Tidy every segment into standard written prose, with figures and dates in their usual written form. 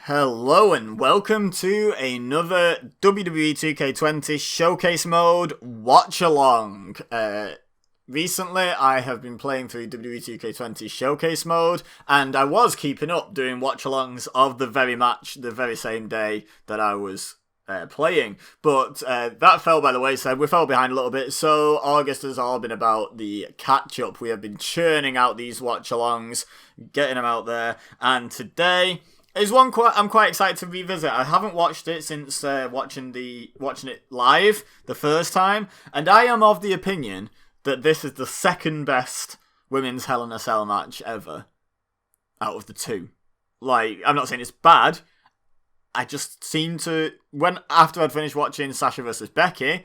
Hello and welcome to another WWE 2K20 Showcase Mode Watch-Along. Recently I have been playing through WWE 2K20 Showcase Mode, and I was keeping up doing Watch-Alongs of the very match the very same day that I was playing, but that fell by the wayside. We fell behind a little bit, so August has all been about the catch-up. We have been it out these Watch-Alongs, getting them out there, and today is one I'm quite excited to revisit. I haven't watched it since watching it live the first time, and I am of the opinion that this is the second best women's Hell in a Cell match ever out of the two. Like, I'm not saying it's bad. I just seem to, after I'd finished watching Sasha versus Becky,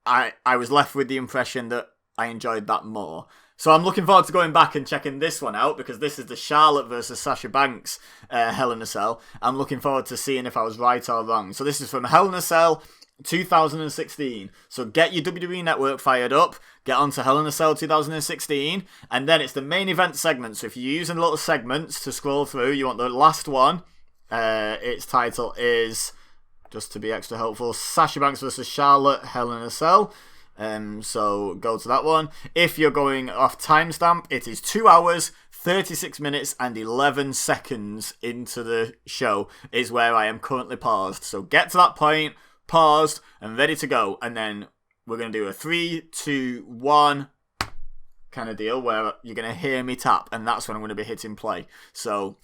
I was left with the impression that I enjoyed that more. So I'm looking forward to going back and checking this one out, because this is the Charlotte versus Sasha Banks Hell in a Cell. I'm looking forward to seeing if I was right or wrong. So this is from Hell in a Cell 2016. So get your WWE Network fired up, get onto Hell in a Cell 2016, and then it's the main event segment. So if you're using little segments to scroll through, you want the last one. Its title is, just to be extra helpful, Sasha Banks versus Charlotte Hell in a Cell. So go to that one. If you're going off timestamp, it is 2 hours, 36 minutes and 11 seconds into the show is where I am currently paused. So get to that point, paused and ready to go. And then we're going to do a 3, 2, 1 kind of deal where you're going to hear me tap. And that's when I'm going to be hitting play. So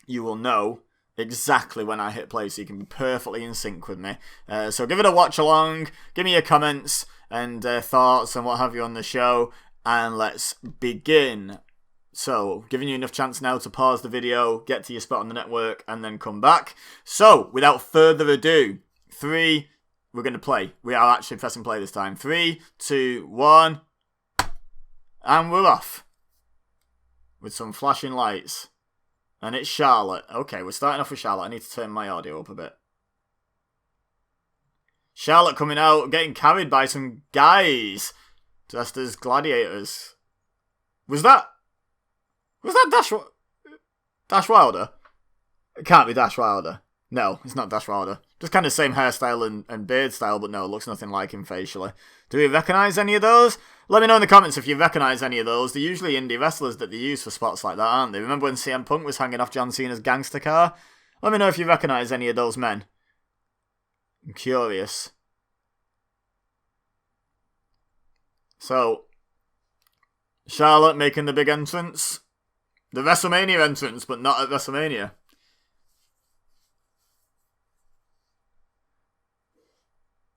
you will know exactly when I hit play, so you can be perfectly in sync with me. So give it a watch along, give me your comments and thoughts and what have you on the show, and let's begin. So, giving you enough chance now to pause the video, get to your spot on the network, and then come back. So, without further ado, we're going to play. We are actually pressing play this time. 3, 2, 1, and we're off. With some flashing lights. And it's Charlotte. Okay, we're starting off with Charlotte. I need to turn my audio up a bit. Charlotte coming out, getting carried by some guys dressed as gladiators. Was that Dash Wilder? It can't be Dash Wilder. No, it's not Dash Wilder. Just kind of same hairstyle and beard style, but no, it looks nothing like him facially. Do we recognise any of those? Let me know in the comments if you recognise any of those. They're usually indie wrestlers that they use for spots like that, aren't they? Remember when CM Punk was hanging off John Cena's gangster car? Let me know if you recognise any of those men. I'm curious. So, Charlotte making the big entrance. The WrestleMania entrance, but not at WrestleMania.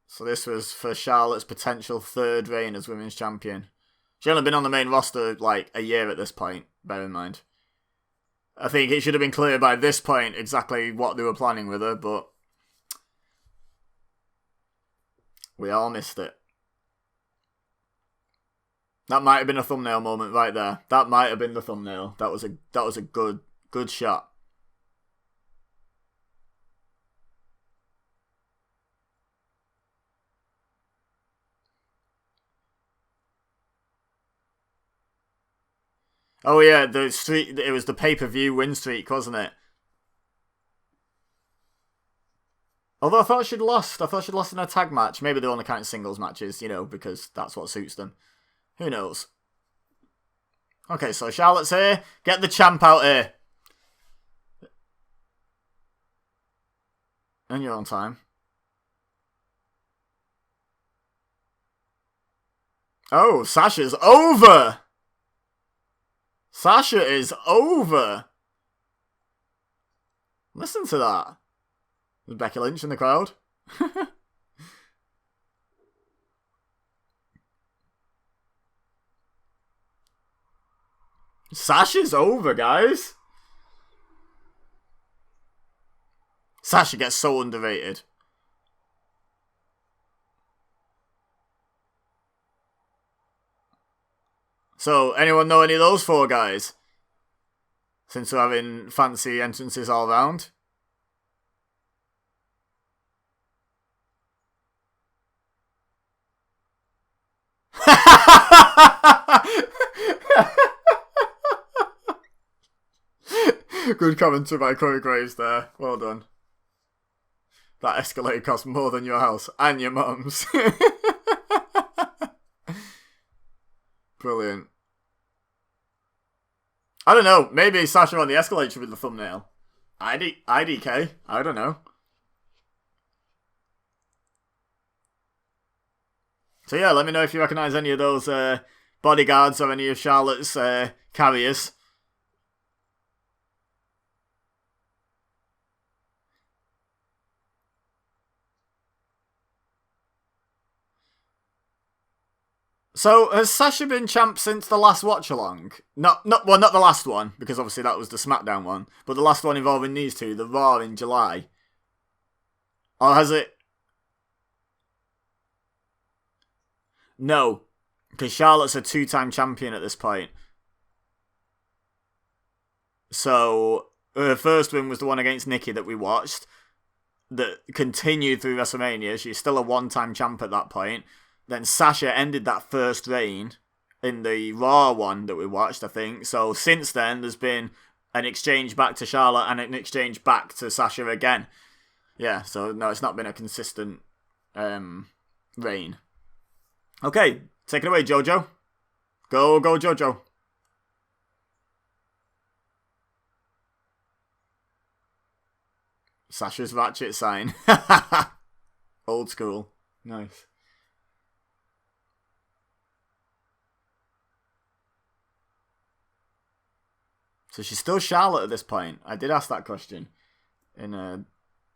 So this was for Charlotte's potential third reign as women's champion. She's only been on the main roster like a year at this point, bear in mind. I think it should have been clear by this point exactly what they were planning with her, but we all missed it. That might have been a thumbnail moment right there. That might have been the thumbnail. That was a good shot. Oh yeah, it was the pay-per-view win streak, wasn't it? Although I thought she'd lost. I thought she'd lost in a tag match. Maybe they're only counting singles matches, you know, because that's what suits them. Who knows? Okay, so Charlotte's here. Get the champ out here. And you're on time. Oh, Sasha's over! Sasha is over! Listen to that. There's Becky Lynch in the crowd. Sasha's over, guys. Sasha gets so underrated. So, anyone know any of those four guys? Since we're having fancy entrances all round. Good commentary by Corey Graves there. Well done. That Escalade cost more than your house and your mum's. Brilliant. I don't know. Maybe Sasha on the Escalade should be the thumbnail. IDK. I don't know. So yeah, let me know if you recognise any of those bodyguards or any of Charlotte's carriers. So, has Sasha been champ since the last watch-along? Not the last one, because obviously that was the SmackDown one, but the last one involving these two, the Raw in July. Or has it... No, because Charlotte's a two-time champion at this point. So, her first win was the one against Nikki that we watched, that continued through WrestleMania. She's still a one-time champ at that point. Then Sasha ended that first reign in the Raw one that we watched, I think. So since then, there's been an exchange back to Charlotte and an exchange back to Sasha again. Yeah, so no, it's not been a consistent reign. Okay, take it away, Jojo. Go, Jojo. Sasha's ratchet sign. Old school. Nice. So she's still Charlotte at this point. I did ask that question in a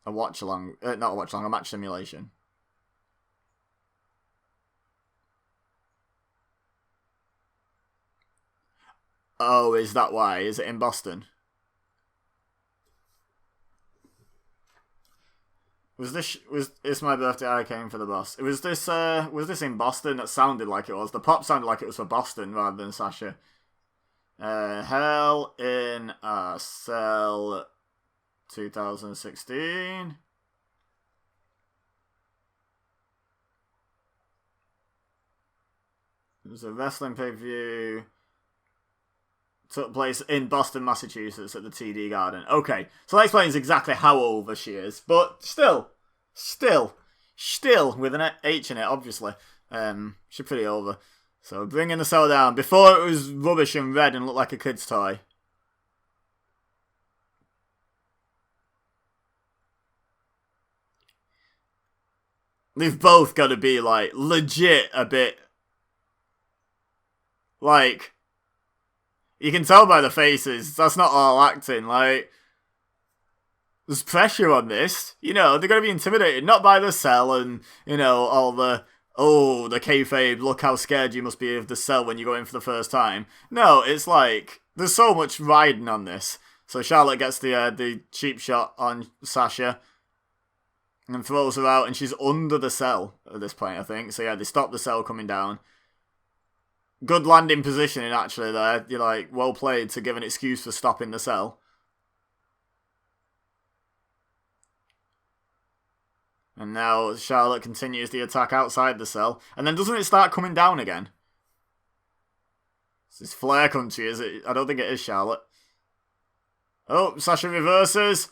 watch-along. Not a watch-along, a match simulation. Oh, is that why? Is it in Boston? It's my birthday, I came for the boss. Was this in Boston? That sounded like it was. The pop sounded like it was for Boston rather than Sasha. Hell in a Cell 2016. It was a wrestling pay-per-view. Took place in Boston, Massachusetts at the TD Garden. Okay, so that explains exactly how over she is. But still, with an H in it, obviously. She's pretty over. So bringing the cell down. Before it was rubbish and red and looked like a kid's toy. They've both got to be like legit a bit. Like, you can tell by the faces, that's not all acting. Like, there's pressure on this. You know, they're going to be intimidated, not by the cell and, you know, all the... Oh, the kayfabe, look how scared you must be of the cell when you go in for the first time. No, it's like, there's so much riding on this. So Charlotte gets the cheap shot on Sasha and throws her out, and she's under the cell at this point, I think. So yeah, they stop the cell coming down. Good landing positioning, actually, there. You're like, well played to give an excuse for stopping the cell. And now Charlotte continues the attack outside the cell. And then doesn't it start coming down again? This is Flair country, is it? I don't think it is Charlotte. Oh, Sasha reverses.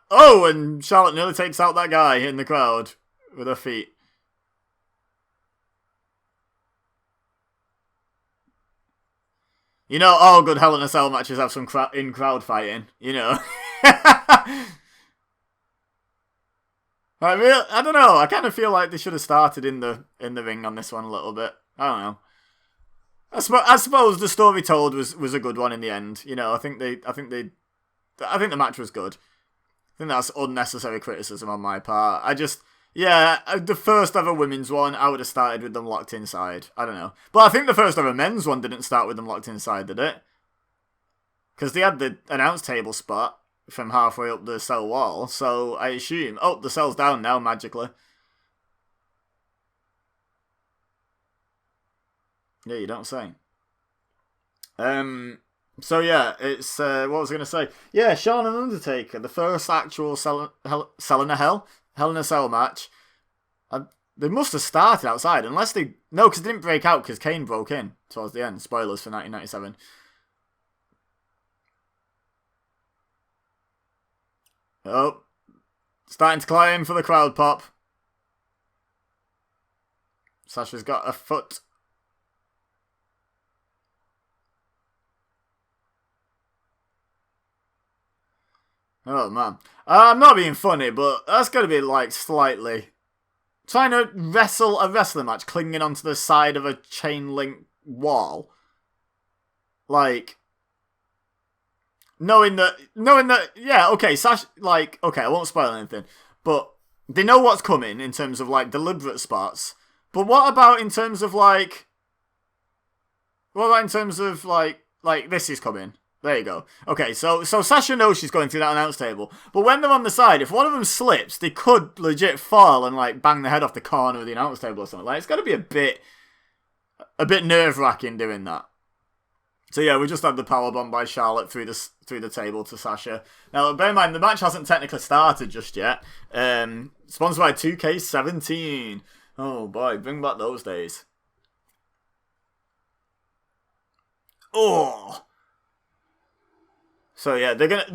Oh, and Charlotte nearly takes out that guy in the crowd with her feet. You know, all good Hell in a Cell matches have some in-crowd fighting, you know. I don't know. I kind of feel like they should have started in the ring on this one a little bit. I don't know. I suppose the story told was a good one in the end. You know, I think the match was good. I think that's unnecessary criticism on my part. The first ever women's one, I would have started with them locked inside. I don't know. But I think the first ever men's one didn't start with them locked inside, did it? Because they had the announce table spot from halfway up the cell wall, so I assume... Oh, the cell's down now, magically. Yeah, you don't say. So yeah, it's... what was I going to say? Yeah, Shawn and Undertaker, the first actual Hell in a Cell match. They must have started outside, unless they... No, because they didn't break out, because Kane broke in towards the end. Spoilers for 1997. Oh, starting to climb for the crowd pop. Sasha's got a foot. Oh man. I'm not being funny, but that's gotta be like slightly. Trying to wrestle a wrestling match clinging onto the side of a chain link wall. Like, knowing that, yeah, okay, Sasha, like, okay, I won't spoil anything, but they know what's coming in terms of, like, deliberate spots, but what about in terms of, like, this is coming? There you go. Okay, so Sasha knows she's going through that announce table, but when they're on the side, if one of them slips, they could legit fall and, like, bang their head off the corner of the announce table or something. Like, it's got to be a bit nerve-wracking doing that. So yeah, we just had the powerbomb by Charlotte through the table to Sasha. Now, bear in mind, the match hasn't technically started just yet. Sponsored by 2K17. Oh boy, bring back those days. Oh. So yeah, they're gonna.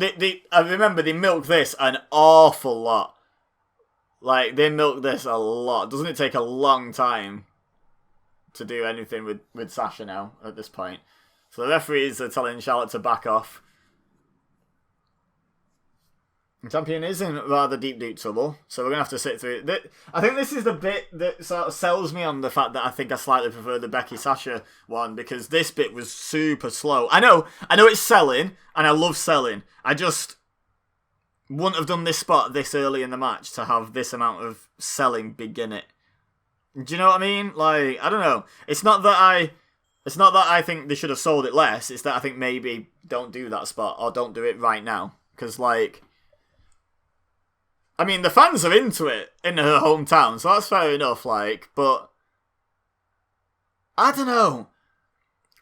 I remember they milk this an awful lot. Like they milk this a lot. Doesn't it take a long time to do anything with Sasha now at this point? So the referees are telling Charlotte to back off. The champion is in rather deep trouble, so we're going to have to sit through it. I think this is the bit that sort of sells me on the fact that I think I slightly prefer the Becky-Sasha one, because this bit was super slow. I know it's selling, and I love selling. I just wouldn't have done this spot this early in the match to have this amount of selling begin it. Do you know what I mean? Like, I don't know. It's not that I think they should have sold it less. It's that I think maybe don't do that spot or don't do it right now. Because, like, I mean, the fans are into it in her hometown, so that's fair enough, like, but I don't know.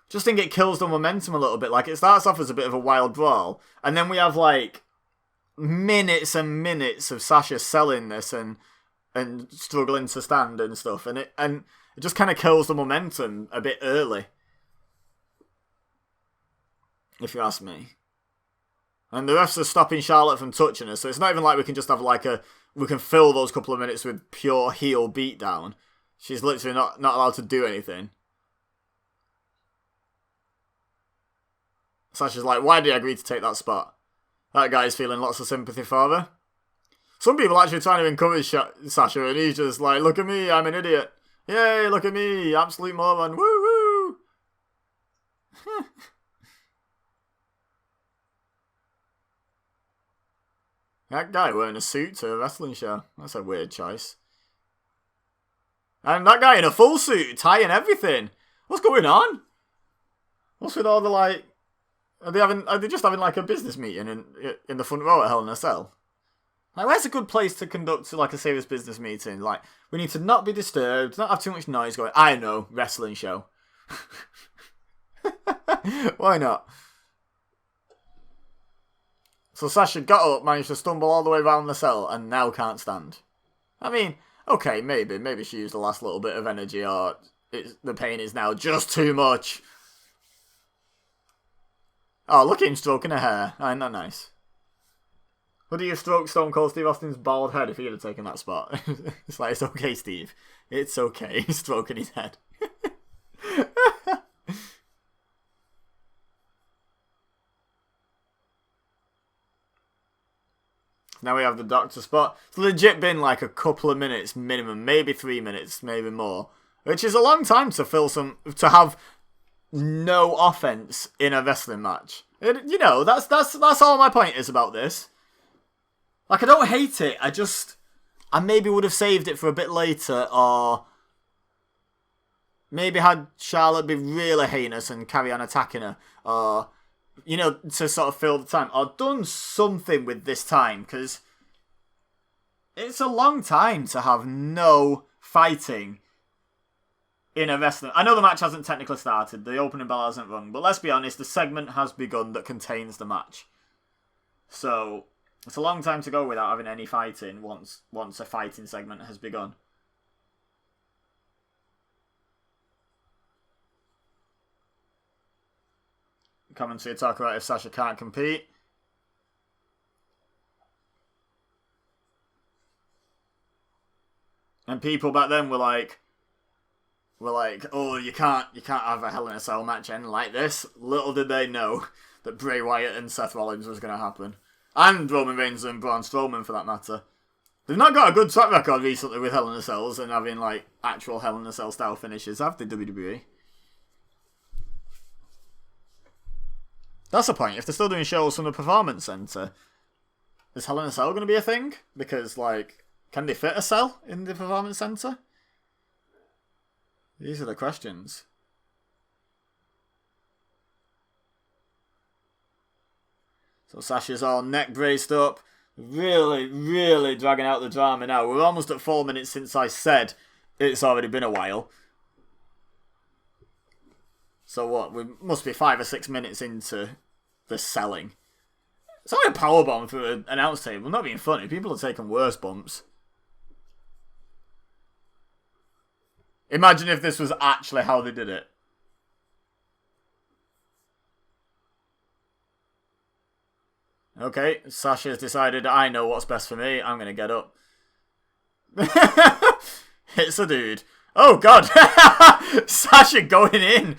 Just think it kills the momentum a little bit. Like, it starts off as a bit of a wild brawl, and then we have, like, minutes and minutes of Sasha selling this and struggling to stand and stuff, and it just kind of kills the momentum a bit early, if you ask me. And the refs are stopping Charlotte from touching her, so it's not even like we can just have we can fill those couple of minutes with pure heel beatdown. She's literally not allowed to do anything. Sasha's like, why did I agree to take that spot? That guy's feeling lots of sympathy for her. Some people actually trying to encourage Sasha, and he's just like, look at me, I'm an idiot. Yay, look at me, absolute moron, woo woo. That guy wearing a suit to a wrestling show. That's a weird choice. And that guy in a full suit, tie and everything. What's going on? What's with all the, like... Are they just having, like, a business meeting in the front row at Hell in a Cell? Like, where's a good place to conduct, like, a serious business meeting? Like, we need to not be disturbed, not have too much noise going. I know, wrestling show. Why not? So Sasha got up, managed to stumble all the way around the cell, and now can't stand. I mean, okay, maybe she used the last little bit of energy, or the pain is now just too much. Oh, look at him stroking her hair. Ain't that nice? Would he have stroked Stone Cold Steve Austin's bald head if he had taken that spot? It's like, it's okay, Steve. It's okay. He's stroking his head. Now we have the doctor spot. It's legit been like a couple of minutes minimum, maybe 3 minutes, maybe more, which is a long time to have no offense in a wrestling match. That's all my point is about this. Like, I don't hate it. I maybe would have saved it for a bit later, or maybe had Charlotte be really heinous and carry on attacking her, or, to sort of fill the time, or done something with this time, because it's a long time to have no fighting in a wrestling. I know the match hasn't technically started, the opening bell hasn't rung, but let's be honest, the segment has begun that contains the match. So, it's a long time to go without having any fighting once a fighting segment has begun. Commentary talk about if Sasha can't compete. And people back then were like, oh, you can't have a Hell in a Cell match end like this. Little did they know that Bray Wyatt and Seth Rollins was going to happen. And Roman Reigns and Braun Strowman, for that matter. They've not got a good track record recently with Hell in a Cells and having, like, actual Hell in a Cell style finishes, have they, WWE? That's the point. If they're still doing shows from the Performance Center, is Hell in a Cell going to be a thing? Because, like, can they fit a cell in the Performance Center? These are the questions. So Sasha's all neck braced up. Really, really dragging out the drama now. We're almost at 4 minutes since I said it's already been a while. So what? We must be 5 or 6 minutes into the selling. It's only a powerbomb for an announce table. Not being funny. People are taking worse bumps. Imagine if this was actually how they did it. Okay, Sasha's decided, I know what's best for me. I'm going to get up. Hits a dude. Oh, God. Sasha going in.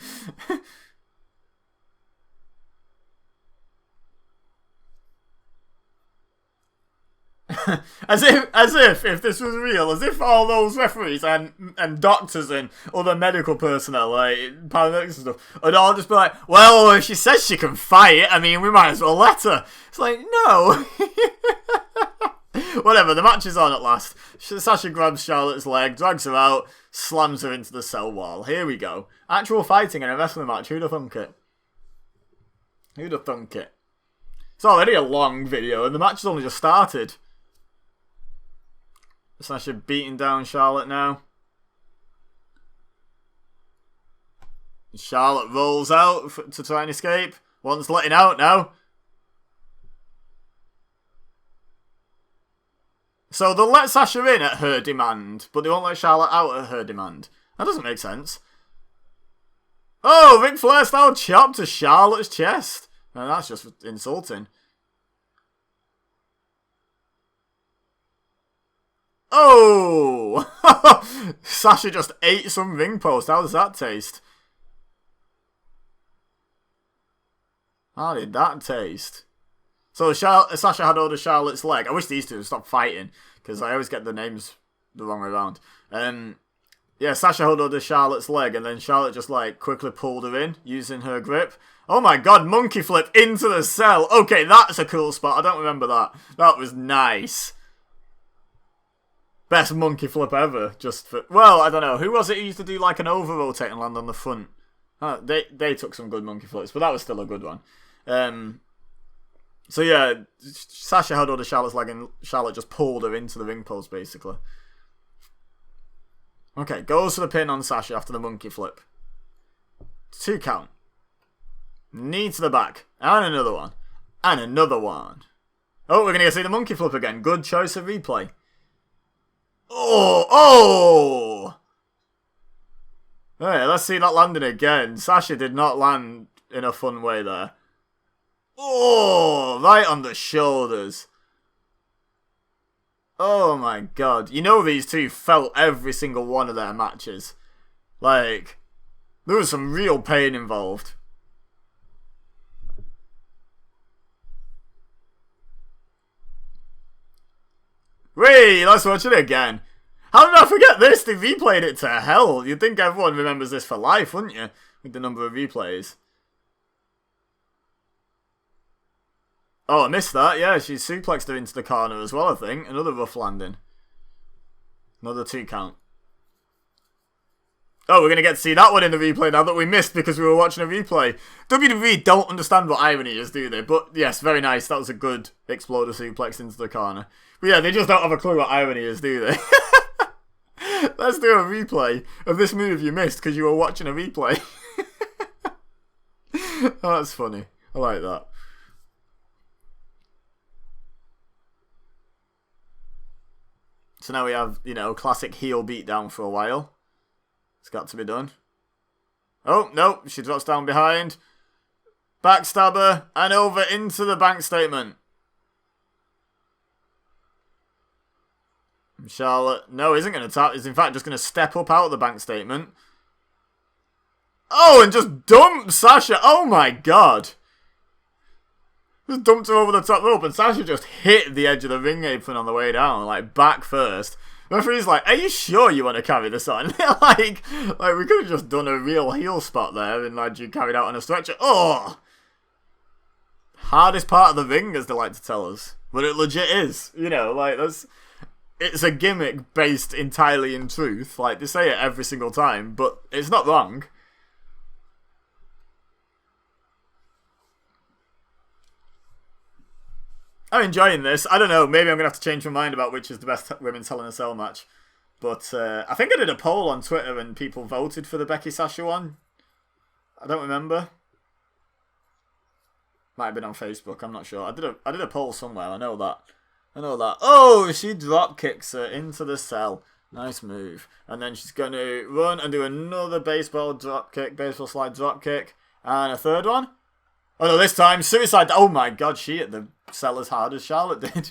as if this was real, as if all those referees and doctors and other medical personnel, like paramedics and stuff, would all just be like, well, if she says she can fight, I mean, we might as well let her. It's like, no. Whatever, the match is on at last. Sasha grabs Charlotte's leg, drags her out, slams her into the cell wall. Here we go. Actual fighting in a wrestling match. Who'd have thunk it? Who'd have thunk it? It's already a long video and the match has only just started. Sasha beating down Charlotte now. Charlotte rolls out to try and escape. One's letting out now. So they'll let Sasha in at her demand, but they won't let Charlotte out at her demand. That doesn't make sense. Oh, Ric Flair style chop to Charlotte's chest. No, that's just insulting. Oh! Sasha just ate some ring post. How does that taste? How did that taste? So Sasha had hold of Charlotte's leg. I wish these two would stop fighting, because I always get the names the wrong way around. Yeah, Sasha held hold of Charlotte's leg, and then Charlotte just, like, quickly pulled her in, using her grip. Oh my god, monkey flip into the cell. Okay, that's a cool spot. I don't remember that. That was nice. Best monkey flip ever, just for... Well, I don't know. Who was it who used to do like an over-rotate and land on the front? They took some good monkey flips, but that was still a good one. So yeah, Sasha held hold of Charlotte's leg and Charlotte just pulled her into the ring post, basically. Okay, goes for the pin on Sasha after the monkey flip. 2 count. Knee to the back. And another one. And another one. Oh, we're going to get to see the monkey flip again. Good choice of replay. Oh! Alright, let's see that landing again. Sasha did not land in a fun way there. Oh! Right on the shoulders. Oh my god. You know these two felt every single one of their matches. Like, there was some real pain involved. Wait, let's watch it again. How did I forget this? They replayed it to hell. You'd think everyone remembers this for life, wouldn't you? With the number of replays. Oh, I missed that. Yeah, she suplexed her into the corner as well, I think. Another rough landing. Another 2 count. Oh, we're going to get to see that one in the replay now that we missed because we were watching a replay. WWE don't understand what irony is, do they? But yes, very nice. That was a good exploder suplex into the corner. But yeah, they just don't have a clue what irony is, do they? Let's do a replay of this move you missed because you were watching a replay. Oh, that's funny. I like that. So now we have, you know, classic heel beatdown for a while. It's got to be done. Oh, no, she drops down behind. Backstabber, and over into the bank statement. Charlotte, no, isn't going to tap. Is in fact just going to step up out of the bank statement. Oh, and just dump Sasha. Oh my god. Just dumped her over the top rope, and Sasha just hit the edge of the ring apron on the way down, like back first. The referee's like, are you sure you want to carry this on? like we could have just done a real heel spot there and had you carried out on a stretcher. Oh! Hardest part of the ring, as they like to tell us. But it legit is. You know, like, it's a gimmick based entirely in truth. Like, they say it every single time, but it's not wrong. I'm enjoying this. I don't know, maybe I'm going to have to change my mind about which is the best women's Hell in a Cell match. But I think I did a poll on Twitter and people voted for the Becky Sasha one. I don't remember. Might have been on Facebook, I'm not sure. I did a poll somewhere, I know that. Oh, she drop kicks her into the cell. Nice move. And then she's going to run and do another baseball slide drop kick. And a third one. Oh no, this time, suicide. Oh my god, she hit the cell as hard as Charlotte did.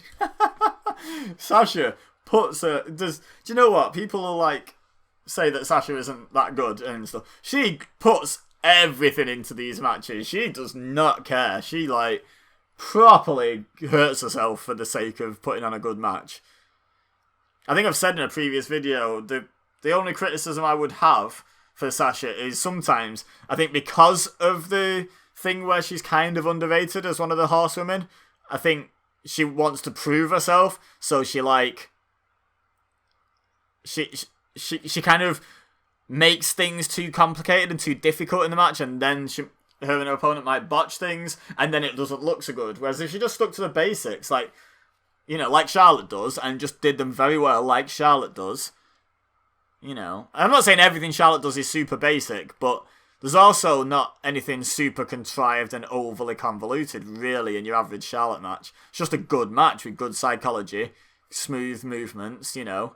Sasha puts her... Do you know what? People are like, say that Sasha isn't that good and stuff. She puts everything into these matches. She does not care. She, like, properly hurts herself for the sake of putting on a good match. I think I've said in a previous video, the only criticism I would have for Sasha is sometimes, I think because of the thing where she's kind of underrated as one of the horsewomen, I think she wants to prove herself, so she like she kind of makes things too complicated and too difficult in the match, and then her and her opponent might botch things, and then it doesn't look so good. Whereas if she just stuck to the basics, like, you know, like Charlotte does, and just did them very well like Charlotte does, you know. I'm not saying everything Charlotte does is super basic, but there's also not anything super contrived and overly convoluted, really, in your average Charlotte match. It's just a good match with good psychology, smooth movements, you know,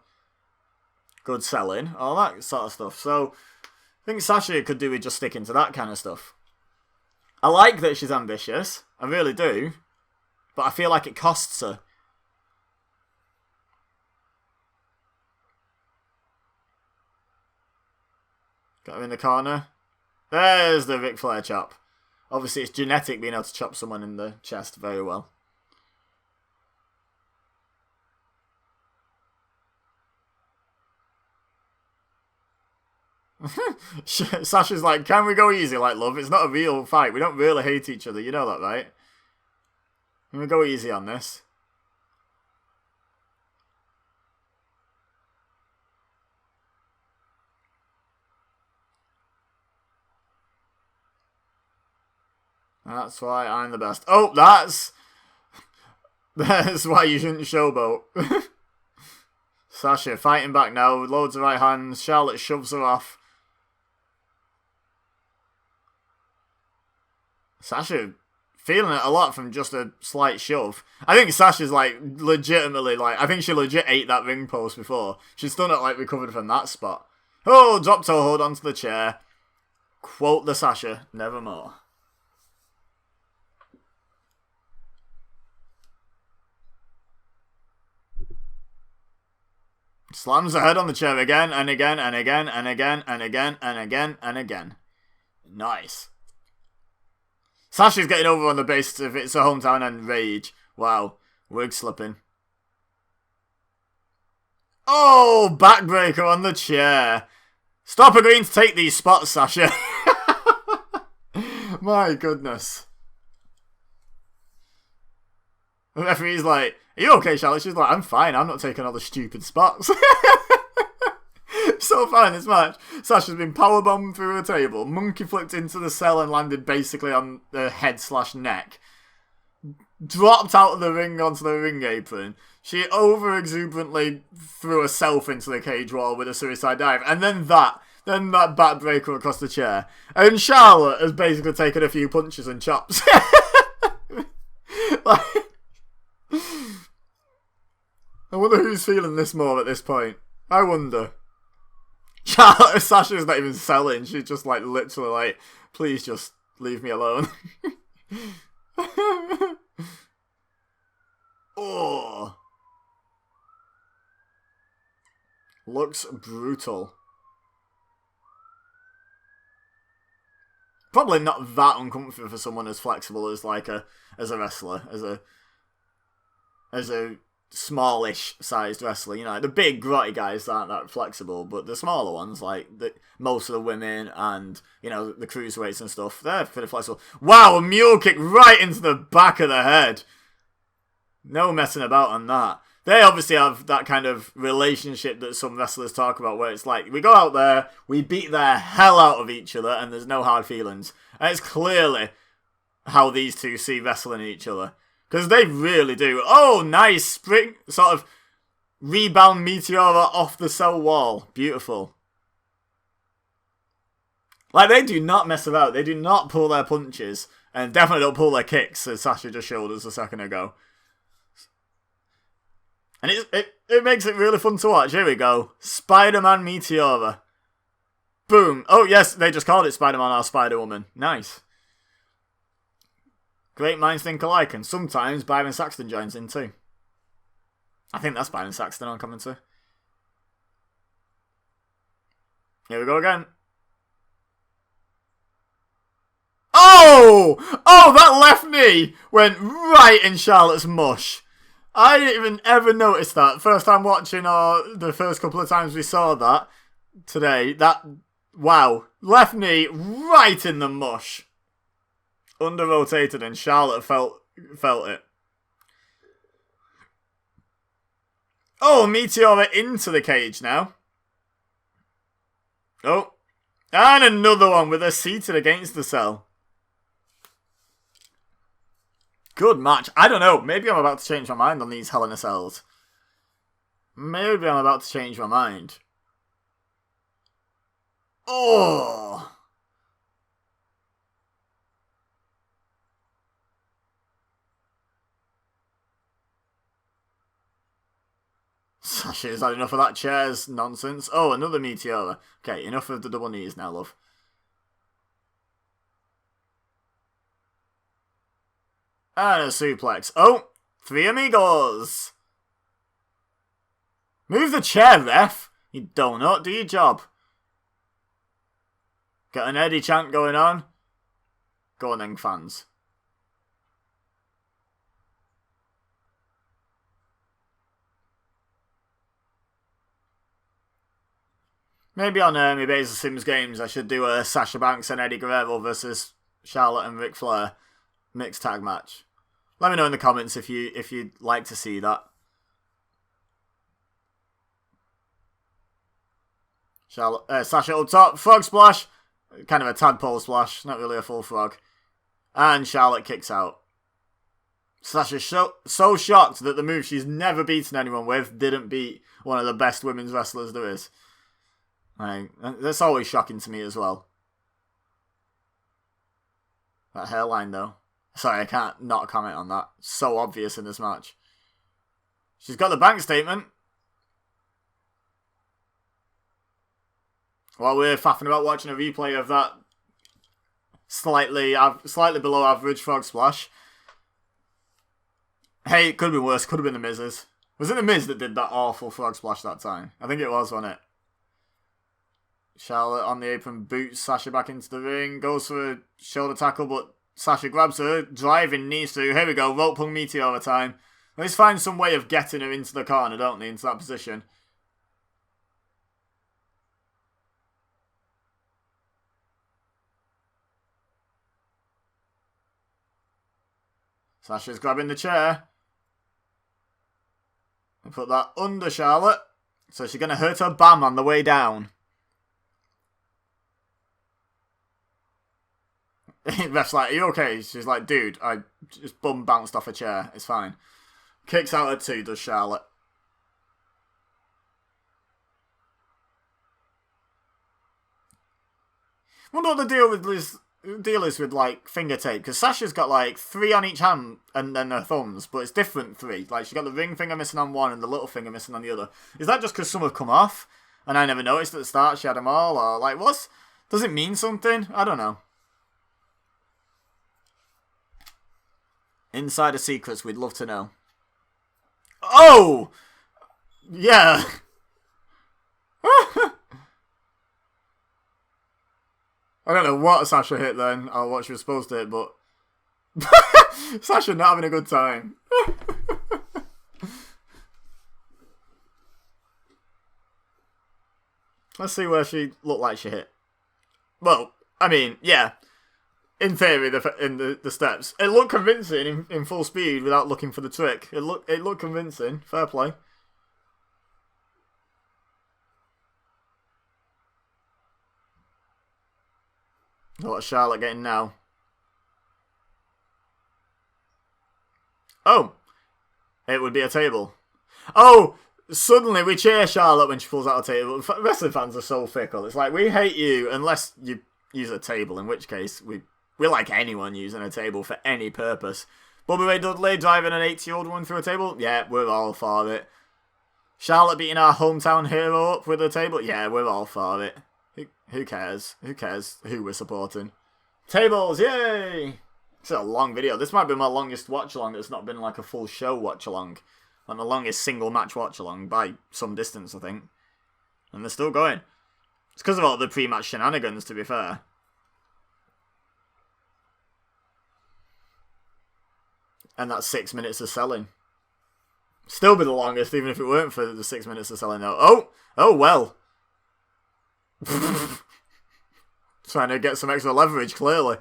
good selling, all that sort of stuff. So, I think Sasha could do with just sticking to that kind of stuff. I like that she's ambitious, I really do, but I feel like it costs her. Got her in the corner. There's the Ric Flair chop. Obviously, it's genetic being able to chop someone in the chest very well. Sasha's like, can we go easy, like, love? It's not a real fight. We don't really hate each other. You know that, right? Can we go easy on this? That's why I'm the best. Oh, that's why you shouldn't showboat. Sasha fighting back now with loads of right hands. Charlotte shoves her off. Sasha feeling it a lot from just a slight shove. I think Sasha's like legitimately like, I think she legit ate that ring post before. She's still not like recovered from that spot. Oh, drop toe hold onto the chair. Quote the Sasha, nevermore. Slams her head on the chair again and again and again and again and again and again and again. Nice. Sasha's getting over on the basis of it's her hometown and rage. Wow. Wig slipping. Oh, backbreaker on the chair. Stop agreeing to take these spots, Sasha. My goodness. The referee's like, are you okay, Charlotte? She's like, I'm fine. I'm not taking all the stupid spots. So far in this match, Sasha's been powerbombed through a table, monkey flipped into the cell and landed basically on the head/neck. Dropped out of the ring onto the ring apron. She over-exuberantly threw herself into the cage wall with a suicide dive. And then that backbreaker across the chair. And Charlotte has basically taken a few punches and chops. Like, I wonder who's feeling this more at this point. I wonder. Sasha's not even selling. She's just like literally like, please just leave me alone. Oh. looks brutal. Probably not that uncomfortable for someone as flexible as like as a wrestler, as a smallish sized wrestler. You know, like the big grotty guys aren't that flexible, but the smaller ones, like most of the women and, you know, the cruiserweights and stuff, they're pretty flexible. Wow, a mule kick right into the back of the head. No messing about on that. They obviously have that kind of relationship that some wrestlers talk about, where it's like, we go out there, we beat the hell out of each other, and there's no hard feelings. And it's clearly how these two see wrestling each other. Because they really do. Oh, nice spring, sort of rebound meteor off the cell wall. Beautiful. Like, they do not mess about. They do not pull their punches. And definitely don't pull their kicks, as Sasha just showed us a second ago. And it makes it really fun to watch. Here we go. Spider-Man Meteora. Boom. Oh, yes, they just called it Spider-Man or Spider-Woman. Nice. Great minds think alike, and sometimes Byron Saxton joins in too. I think that's Byron Saxton on commentary. Here we go again. Oh! Oh, that left knee went right in Charlotte's mush. I didn't even ever notice that. First time watching, or the first couple of times we saw that today. Wow. Left knee right in the mush. Under rotated, and Charlotte felt it. Oh, Meteora into the cage now. Oh. And another one with her seated against the cell. Good match. I don't know. Maybe I'm about to change my mind on these Hell in a Cells. Maybe I'm about to change my mind. Oh. Sasha's had enough of that chair's nonsense. Oh, another Meteora. Okay, enough of the double knees now, love. And a suplex. Oh, three amigos. Move the chair, ref. You donut, do your job. Got an Eddie chant going on. Go on then, fans. Maybe on my Basil Sims games I should do a Sasha Banks and Eddie Guerrero versus Charlotte and Ric Flair mixed tag match. Let me know in the comments if you'd like to see that. Sasha up top, frog splash, kind of a tadpole splash, not really a full frog, and Charlotte kicks out. Sasha's so shocked that the move she's never beaten anyone with didn't beat one of the best women's wrestlers there is. That's always shocking to me as well. That hairline though. Sorry, I can't not comment on that. So obvious in this match. She's got the bank statement. While we're faffing about watching a replay of that slightly below average frog splash. Hey, it could have been worse. Could have been the Miz's. Was it the Miz that did that awful frog splash that time? I think it was, wasn't it? Charlotte on the apron boots Sasha back into the ring. Goes for a shoulder tackle, but Sasha grabs her, driving knees through. Here we go, rope pung Meteora time. Let's find some way of getting her into the corner, don't they, into that position. Sasha's grabbing the chair. And put that under Charlotte. So she's going to hurt her bam on the way down. Ref's like, are you okay? She's like, dude, I just bum bounced off a chair. It's fine. Kicks out at 2, does Charlotte. Wonder what the deal is with like finger tape, because Sasha's got like 3 on each hand and then her thumbs, but it's different 3. Like she's got the ring finger missing on one and the little finger missing on the other. Is that just because some have come off and I never noticed at the start she had them all, or like does it mean something? I don't know. Insider secrets, we'd love to know. Oh! Yeah. I don't know what Sasha hit then, or what she was supposed to hit, but Sasha not having a good time. Let's see where she looked like she hit. Well, I mean, yeah. In theory, in the steps. It looked convincing in full speed without looking for the trick. It looked convincing. Fair play. What's Charlotte getting now? Oh! It would be a table. Oh! Suddenly we cheer Charlotte when she pulls out a table. Wrestling fans are so fickle. It's like, we hate you unless you use a table, in which case we like anyone using a table for any purpose. Bubba Ray Dudley driving an 80-year-old woman through a table? Yeah, we're all for it. Charlotte beating our hometown hero up with a table? Yeah, we're all for it. Who cares? Who cares who we're supporting? Tables, yay! It's a long video. This might be my longest watch-along that's not been like a full show watch-along. Like the longest single match watch-along by some distance, I think. And they're still going. It's because of all the pre-match shenanigans, to be fair. And that's 6 minutes of selling. Still be the longest, even if it weren't for the 6 minutes of selling, though. Oh well. Trying to get some extra leverage, clearly.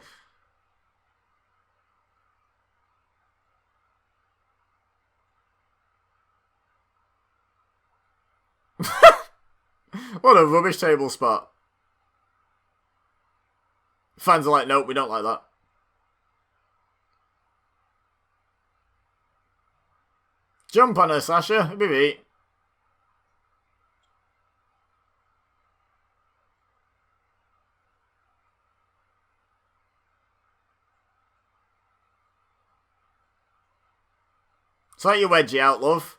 What a rubbish table spot. Fans are like, nope, we don't like that. Jump on her, Sasha. Be beat. Sort your wedgie out, love.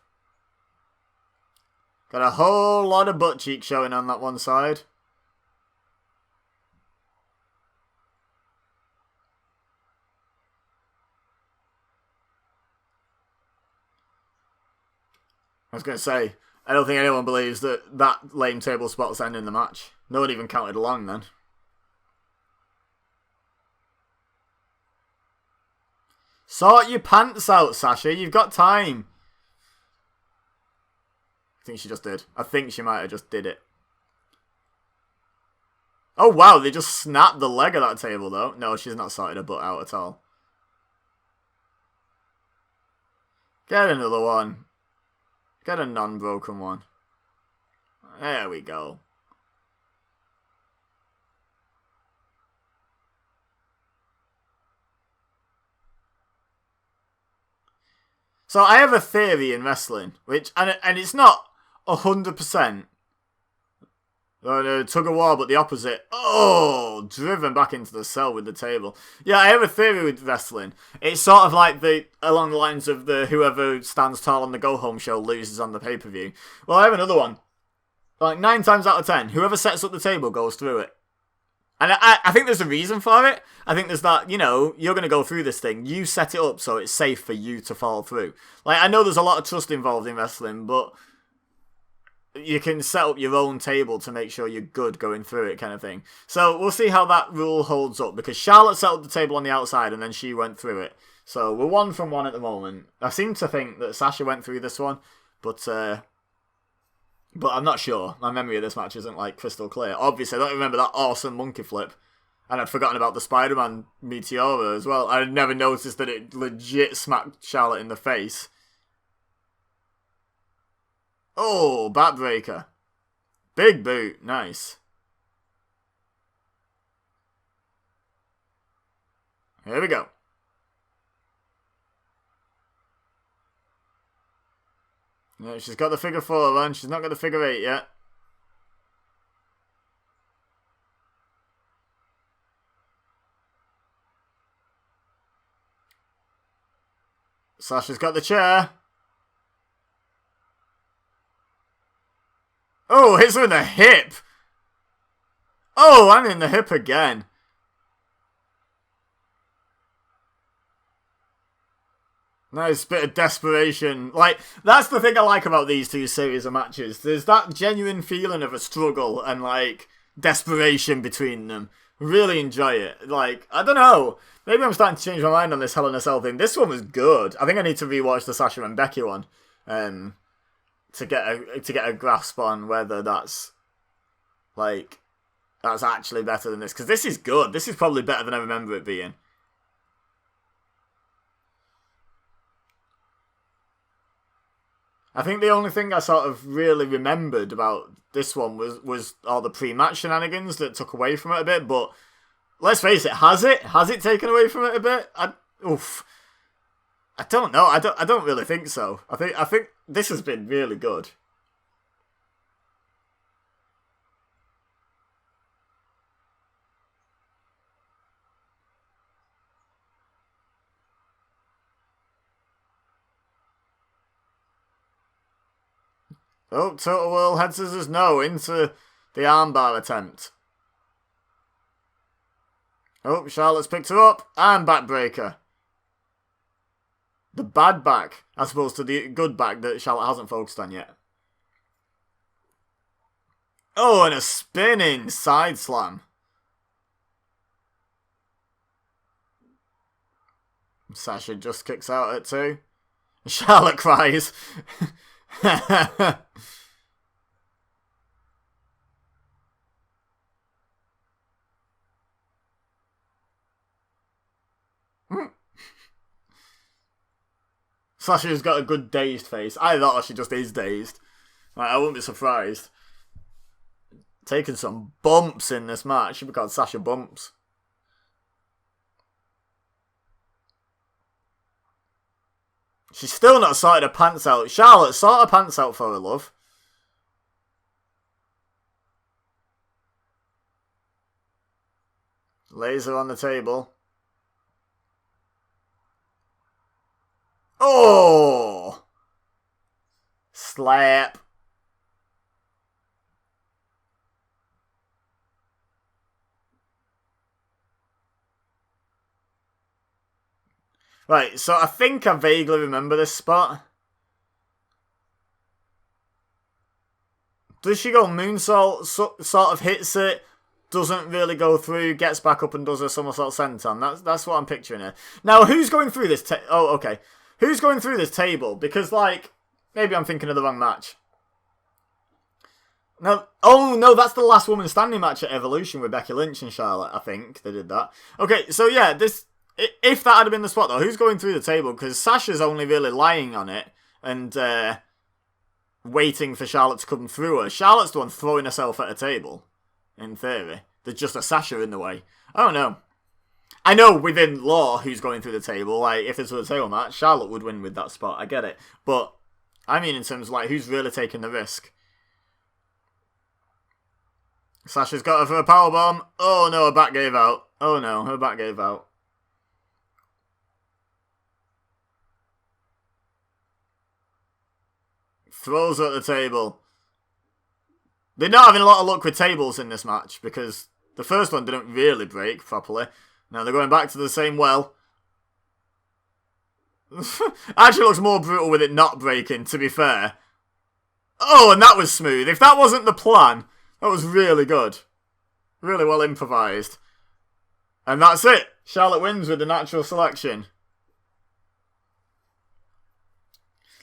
Got a whole lot of butt cheek showing on that one side. I was going to say, I don't think anyone believes that that lame table spot's ending the match. No one even counted along then. Sort your pants out, Sasha. You've got time. I think she just did. I think she might have just did it. Oh, wow. They just snapped the leg of that table, though. No, she's not sorted her butt out at all. Get another one. Get a non-broken one. There we go. So I have a theory in wrestling, which and it's not 100%. Tug of war, but the opposite. Oh, driven back into the cell with the table. Yeah, I have a theory with wrestling. It's sort of like along the lines of the whoever stands tall on the go home show loses on the pay-per-view. Well, I have another one. Like 9 times out of 10, whoever sets up the table goes through it. And I think there's a reason for it. I think there's that, you're going to go through this thing. You set it up so it's safe for you to fall through. Like, I know there's a lot of trust involved in wrestling, but you can set up your own table to make sure you're good going through it, kind of thing. So we'll see how that rule holds up, because Charlotte set up the table on the outside and then she went through it. So we're 1 from 1 at the moment. I seem to think that Sasha went through this one, but I'm not sure. My memory of this match isn't like crystal clear. Obviously, I don't remember that awesome monkey flip. And I'd forgotten about the Spider-Man Meteora as well. I'd never noticed that it legit smacked Charlotte in the face. Oh, backbreaker. Big boot. Nice. Here we go. Yeah, she's got the figure 4 on. She's not got the figure 8 yet. Sasha's got the chair. Oh, hits her in the hip. Oh, and in the hip again. Nice bit of desperation. Like, that's the thing I like about these two series of matches. There's that genuine feeling of a struggle and, like, desperation between them. Really enjoy it. Like, I don't know. Maybe I'm starting to change my mind on this Hell in a Cell thing. This one was good. I think I need to rewatch the Sasha and Becky one, to get a grasp on whether that's actually better than this. Because this is good. This is probably better than I remember it being. I think the only thing I sort of really remembered about this one was all the pre-match shenanigans that took away from it a bit. But let's face it, has it? Has it taken away from it a bit? I don't know. I don't really think so. I think this has been really good. Oh, Total World Head Scissors, no, into the armbar attempt. Oh, Charlotte's picked her up, and backbreaker. The bad back, as opposed to the good back that Charlotte hasn't focused on yet. Oh, and a spinning side slam. Sasha just kicks out at 2. Charlotte cries. Sasha's got a good dazed face. I thought she just is dazed. Like, I wouldn't be surprised. Taking some bumps in this match. Should be called Sasha Bumps. She's still not sorted her pants out. Charlotte, sort her pants out for her, love. Laser on the table. Oh! Slap. Right, so I think I vaguely remember this spot. Does she go moonsault, sort of hits it, doesn't really go through, gets back up and does a somersault senton? That's what I'm picturing here. Now, who's going through this oh, okay. Who's going through this table? Because, like, maybe I'm thinking of the wrong match. No, oh no, that's the last woman standing match at Evolution with Becky Lynch and Charlotte, I think. They did that. Okay, so yeah, this... If that had been the spot, though, who's going through the table? Because Sasha's only really lying on it and waiting for Charlotte to come through her. Charlotte's the one throwing herself at a table, in theory. There's just a Sasha in the way. I don't know. I know within law who's going through the table. Like, if this was a table match, Charlotte would win with that spot. I get it. But, I mean in terms of, like, who's really taking the risk? Sasha's got her for a powerbomb. Oh, no, her back gave out. Oh, no, her back gave out. Throws her at the table. They're not having a lot of luck with tables in this match because the first one didn't really break properly. Now they're going back to the same well. Actually looks more brutal with it not breaking, to be fair. Oh, and that was smooth. If that wasn't the plan, that was really good. Really well improvised. And that's it. Charlotte wins with the natural selection.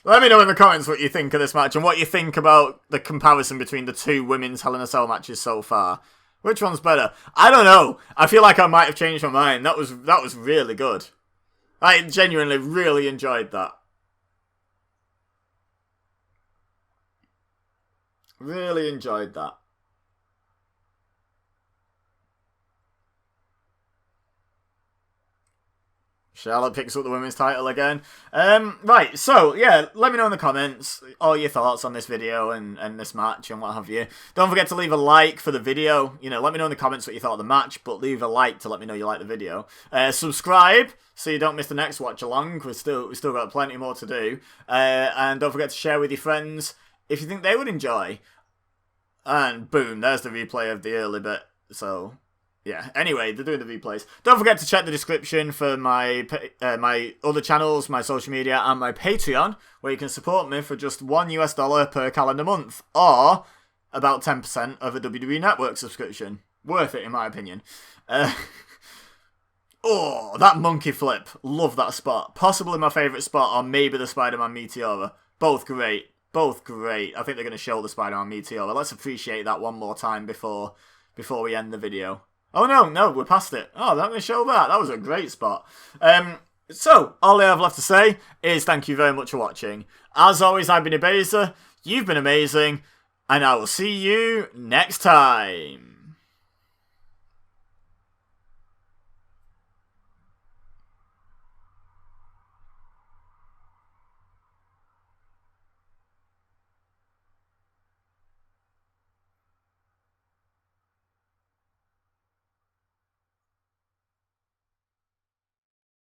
Let me know in the comments what you think of this match and what you think about the comparison between the two women's Hell in a Cell matches so far. Which one's better? I don't know. I feel like I might have changed my mind. That was really good. I genuinely really enjoyed that. Really enjoyed that. Charlotte picks up the women's title again. Right, so, yeah, let me know in the comments all your thoughts on this video and this match and what have you. Don't forget to leave a like for the video. You know, let me know in the comments what you thought of the match, but leave a like to let me know you like the video. Subscribe so you don't miss the next watch along. We've still got plenty more to do. And don't forget to share with your friends if you think they would enjoy. And boom, there's the replay of the early bit. So... yeah, anyway, they're doing the replays. Don't forget to check the description for my my other channels, my social media, and my Patreon, where you can support me for just $1 per calendar month, or about 10% of a WWE Network subscription. Worth it, in my opinion. Oh, that monkey flip. Love that spot. Possibly my favourite spot, or maybe the Spider-Man Meteora. Both great. Both great. I think they're going to show the Spider-Man Meteora. Let's appreciate that one more time before we end the video. Oh, no, we're past it. Oh, they're not going to show that. That was a great spot. So, all I have left to say is thank you very much for watching. As always, I've been Ibeza, you've been amazing, and I will see you next time.